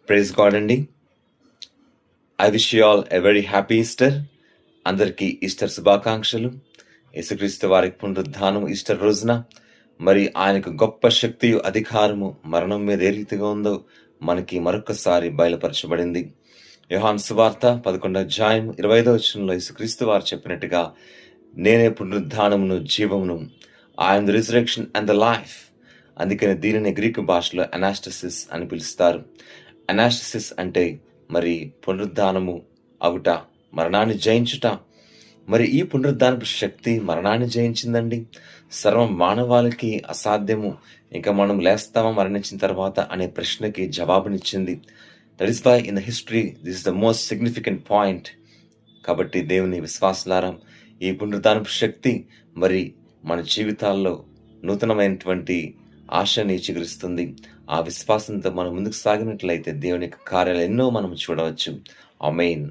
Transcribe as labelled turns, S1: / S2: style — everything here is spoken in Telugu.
S1: ప్రైజ్ గాడ్ అండి. I wish you all a very happy Easter. అందరికీ ఈస్టర్ శుభాకాంక్షలు. యేసుక్రీస్తు వారి పునరుద్ధానం ఈస్టర్ రోజున మరి ఆయనకు గొప్ప శక్తియు అధికారము మరణం మీద ఏ రీతిగా ఉందో మనకి మరొకసారి బయలుపరచబడింది. యోహాను సువార్త 11వ అధ్యాయం 25వ వచనంలో యేసుక్రీస్తు వారు చెప్పినట్టుగా, నేనే పునరుద్ధానమును జీవమును, I'm the resurrection and the life. అందుకని దీనిని గ్రీకు భాషలో అనాస్టసిస్ అని పిలుస్తారు. అనాస్టసిస్ అంటే మరి పునరుద్ధానము అవుట, మరణాన్ని జయించుట. మరి ఈ పునరుద్ధానపు శక్తి మరణాన్ని జయించిందండి. సర్వ మానవాళికి అసాధ్యము, ఇంకా మనం లేస్తామా మరణించిన తర్వాత అనే ప్రశ్నకి జవాబునిచ్చింది. That is why in the history this is the most significant point. కాబట్టి దేవుని విశ్వాసులారా, ఈ పునరుద్ధానపు శక్తి మరి మన జీవితాల్లో నూతనమైనటువంటి ఆశని చిగురిస్తుంది. ఆ విశ్వాసంతో మనం ముందుకు సాగినట్లయితే దేవుని యొక్క కార్యాలు ఎన్నో మనం చూడవచ్చు. ఆమేన్.